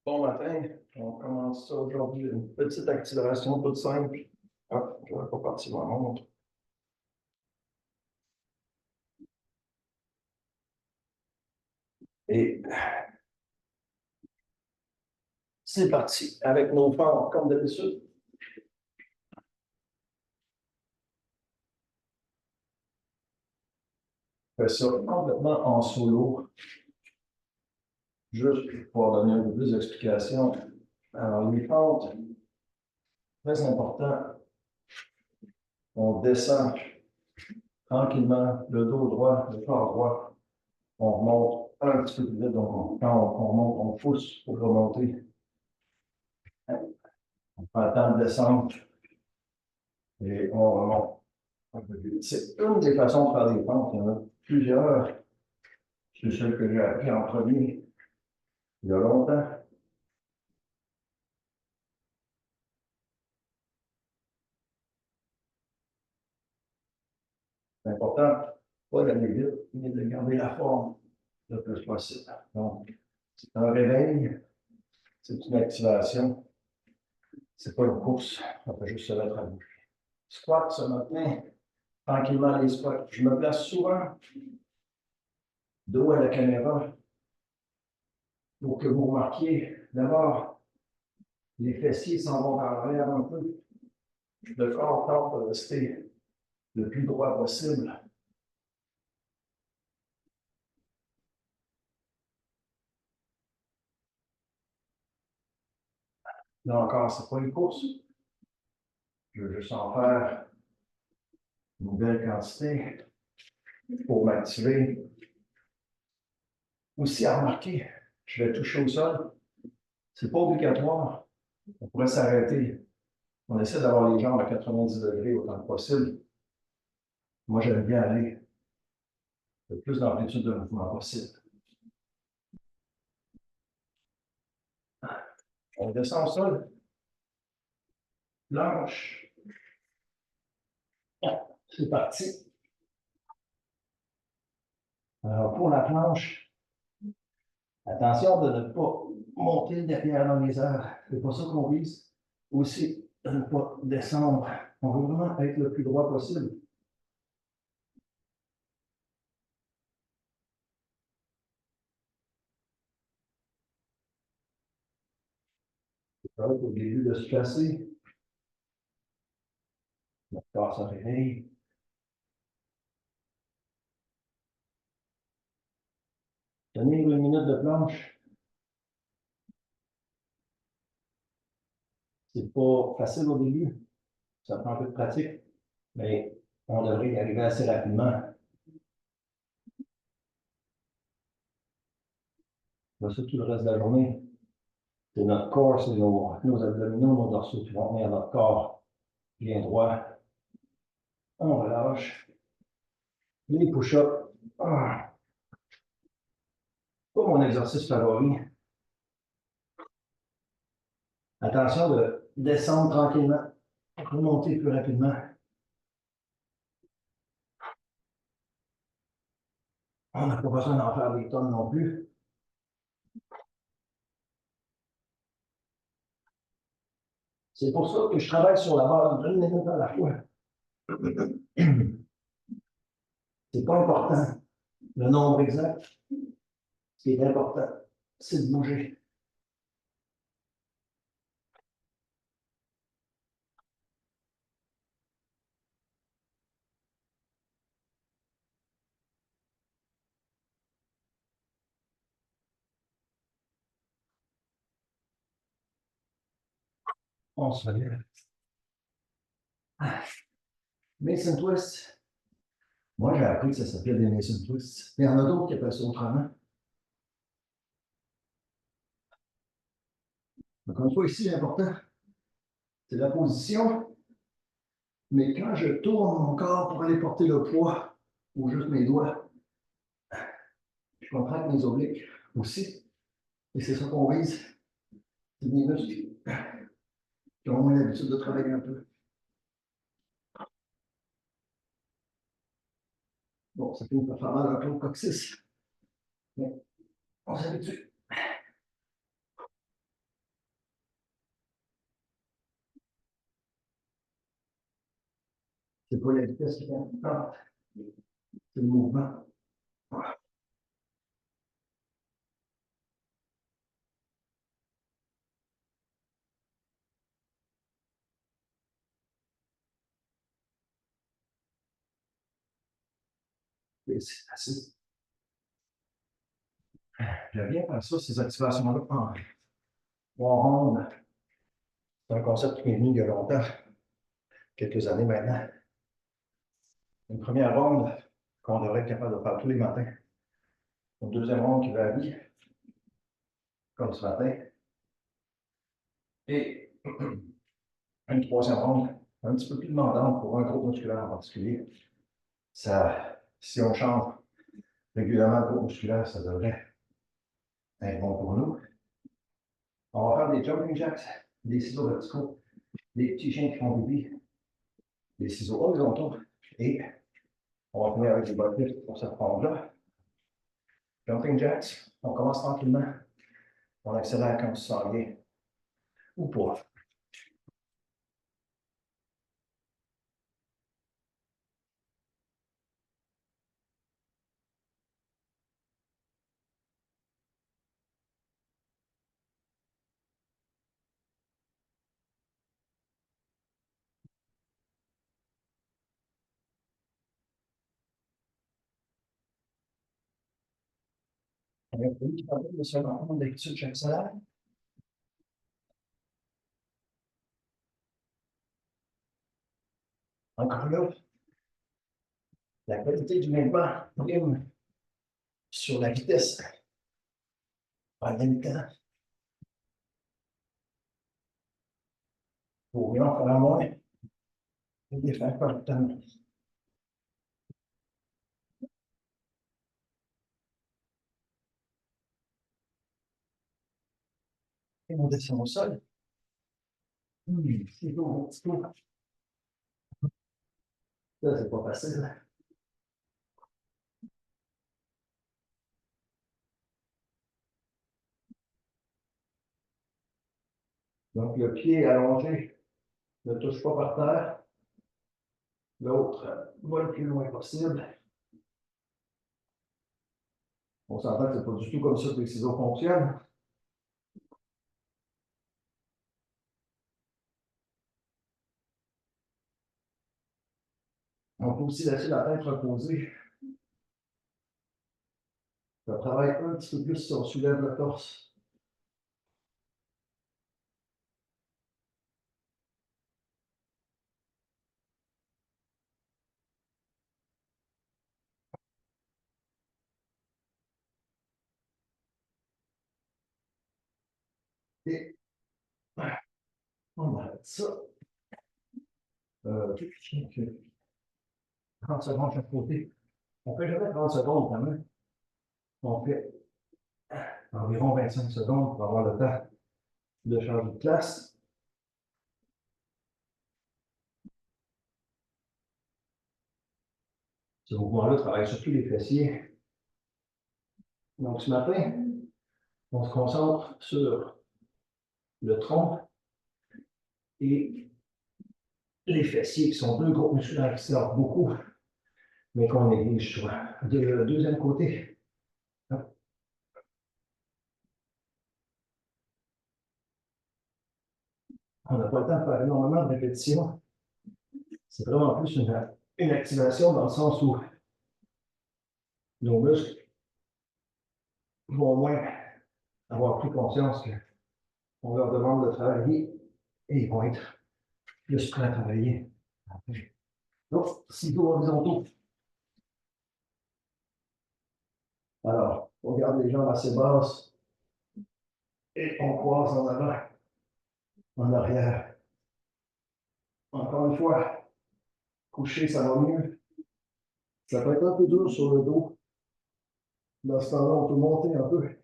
Bon matin, on commence ça aujourd'hui, une petite activation toute simple. Hop, je vais pas partir ma montre. Et c'est parti, avec nos forts comme d'habitude. Je fais ça complètement en solo, juste pour pouvoir donner un peu plus d'explications. Alors, les fentes, très important, on descend tranquillement, le dos droit, le corps droit, on remonte un petit peu plus vite, donc quand on remonte, on pousse pour remonter. On prend le temps de descendre et on remonte. C'est une des façons de faire des pentes. Il y en a plusieurs. C'est celle que j'ai appris en premier il y a longtemps. C'est important, pas d'aller vite, mais de garder la forme le plus possible. Donc, c'est un réveil, c'est une activation. C'est pas une course, on peut juste se mettre à bouger. Squat ce matin, tranquillement les squats. Je me place souvent dos à la caméra pour que vous remarquiez d'abord les fessiers s'en vont vers l'arrière un peu. Le corps tente de rester le plus droit possible. Là encore, ce n'est pas une course. Je veux juste en faire une belle quantité pour m'activer. Aussi à remarquer, je vais toucher au sol. Ce n'est pas obligatoire. On pourrait s'arrêter. On essaie d'avoir les jambes à 90 degrés autant que possible. Moi, j'aime bien aller le plus d'amplitude de mouvement possible. On descend au sol. Planche. C'est parti. Alors, pour la planche, attention de ne pas monter derrière dans les airs. C'est pas ça qu'on vise. Aussi, de ne pas descendre. On veut vraiment être le plus droit possible. Au début de se placer, notre corps se réveille. Tenir une minute de planche, c'est pas facile au début. Ça prend un peu de pratique, mais on devrait y arriver assez rapidement. Ça, tout le reste de la journée, c'est notre corps, c'est nos abdominaux, nos dorsaux qui vont tenir notre corps bien droit. On relâche. Les push-ups. Ah, pas mon exercice favori. Attention de descendre tranquillement, remonter plus rapidement. On n'a pas besoin d'en faire des tonnes non plus. C'est pour ça que je travaille sur la base d'une minute à la fois. C'est pas important le nombre exact. Ce qui est important, c'est de bouger. On se relève. Mason twist. Moi, j'ai appris que ça s'appelle des Mason twists. Il y en a d'autres qui appellent ça autrement. Donc, une fois ici, l'important, c'est la position. Mais quand je tourne mon corps pour aller porter le poids, ou juste mes doigts, je contracte mes obliques aussi. Et c'est ça qu'on vise. C'est des muscles qui ont moins l'habitude de travailler un peu. Bon, ça finit par faire mal un peu au coccyx. Mais on s'habitue. C'est pas la vitesse qui est importante, c'est le mouvement. Et c'est assez. J'aime bien faire ça, ces activations-là en ronde. C'est un concept qui est venu il y a longtemps, quelques années maintenant. Une première ronde qu'on devrait être capable de faire tous les matins. Une deuxième ronde qui varie, comme ce matin. Et une troisième ronde un petit peu plus demandante pour un groupe musculaire en particulier. Ça, si on change régulièrement le groupe musculaire, ça devrait être bon pour nous. On va faire des jumping jacks, des ciseaux verticaux, des petits chiens qui font pipi, des ciseaux horizontaux et on va finir avec des buttlift pour cette ronde-là. Jumping jacks, on commence tranquillement. On accélère quand on se sent bien ou pas. On a une petite de seconde d'étude j'accélère. Encore là, la qualité du mouvement prime sur la vitesse en même temps. Pour bien en faire moins et les faire correctement. Et on descend au sol. C'est beau, c'est beau. Ça, c'est pas facile. Donc, le pied allongé ne touche pas par terre. L'autre va le plus loin possible. On s'entend que c'est pas du tout comme ça que les ciseaux fonctionnent. On peut aussi laisser la tête reposer. Ça travaille un petit peu plus si on soulève le torse. Et on arrête ça. 30 secondes chaque côté. On fait jamais 30 secondes quand même. On fait environ 25 secondes pour avoir le temps de changer de place. Ce mouvement-là travaille surtout les fessiers. Donc ce matin, on se concentre sur le tronc et les fessiers, qui sont deux groupes musculaires qui servent beaucoup, mais qu'on néglige souvent. De deuxième côté, on n'a pas le temps de faire énormément de répétitions. C'est vraiment plus une activation dans le sens où nos muscles vont au moins avoir pris conscience qu'on leur demande de travailler et ils vont être plus prêts à travailler. Donc, ciseaux horizontaux. Alors, on garde les jambes assez basses et on croise en avant, en arrière. Encore une fois, coucher, ça va mieux. Ça peut être un peu dur sur le dos. Dans ce temps-là, on peut monter un peu.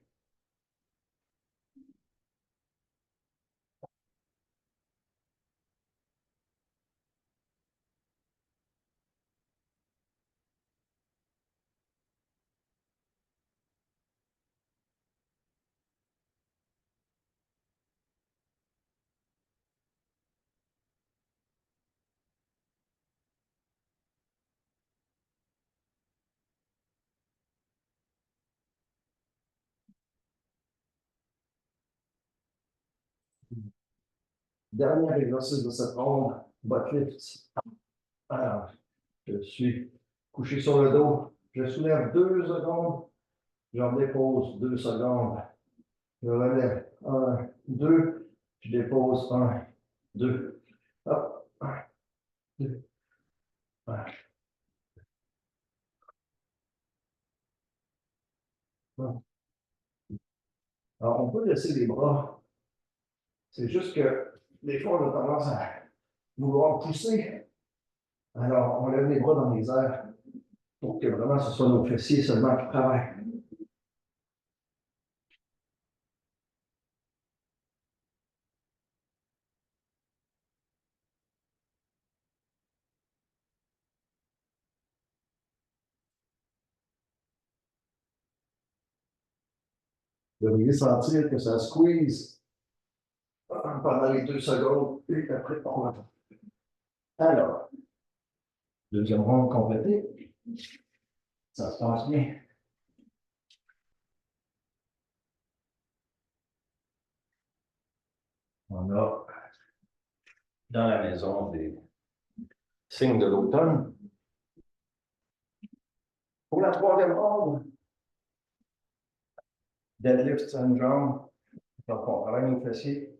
Dernier exercice de cette ronde, butt lift. Alors, je suis couché sur le dos. Je soulève 2 secondes. Je dépose 2 secondes. Je relève 1, 2. Je dépose 1, 2. Hop. 1, 2. 1. Alors, on peut laisser les bras. C'est juste que des fois, on a tendance à vouloir pousser. Alors, on lève les bras dans les airs pour que vraiment ce soit nos fessiers seulement qui travaillent. Vous devriez sentir que ça squeeze pendant les 2 secondes et après, on va. Alors, deuxième ronde complétée. Ça se passe bien. On a dans la maison des signes de l'automne. Pour la troisième ronde, deadlift sur une jambe. Donc, on travaille nos fessiers.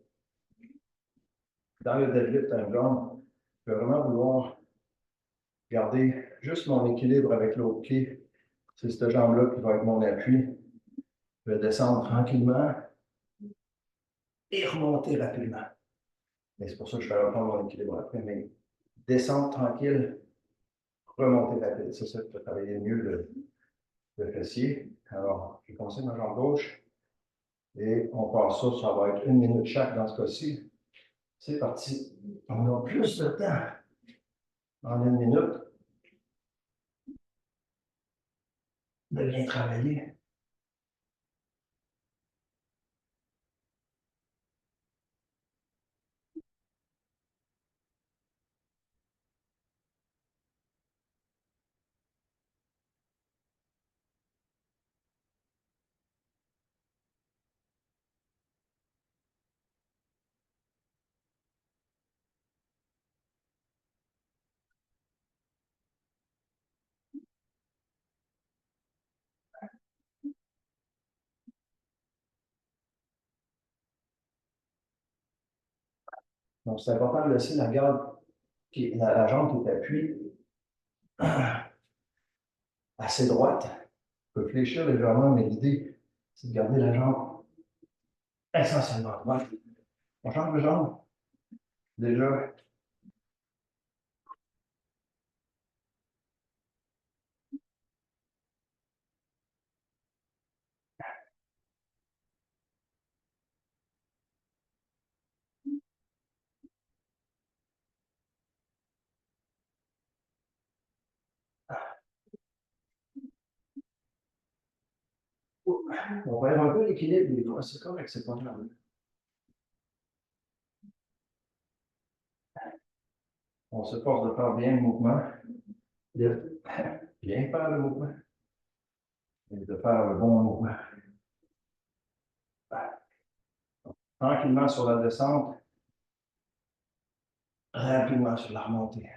Dans le deadlift à une jambe, je vais vraiment vouloir garder juste mon équilibre avec l'autre pied. C'est cette jambe-là qui va être mon appui. Je vais descendre tranquillement et remonter rapidement. Et c'est pour ça que je vais reprendre mon équilibre après. Mais descendre tranquille, remonter rapide. C'est ça qui va travailler mieux le fessier. Alors, je conseille ma jambe gauche. Et on passe ça, ça va être 1 minute chaque dans ce cas-ci. C'est parti. On a plus de temps en 1 minute de bien travailler. Donc, c'est important de laisser la garde, la jambe qui est appuyée assez droite. On peut fléchir légèrement, mais l'idée, c'est de garder la jambe essentiellement droite. On change de jambe. Déjà, on perd un peu l'équilibre des fois, c'est correct, c'est pas grave. On se force de faire bien le mouvement, de bien faire le mouvement et de faire le bon mouvement. Tranquillement sur la descente, rapidement sur la remontée.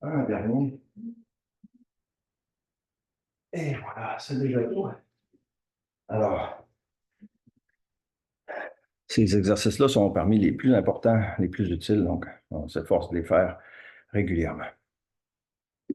Un dernier. Et voilà, c'est déjà tout. Alors, ces exercices-là sont parmi les plus importants, les plus utiles, donc on s'efforce de les faire régulièrement.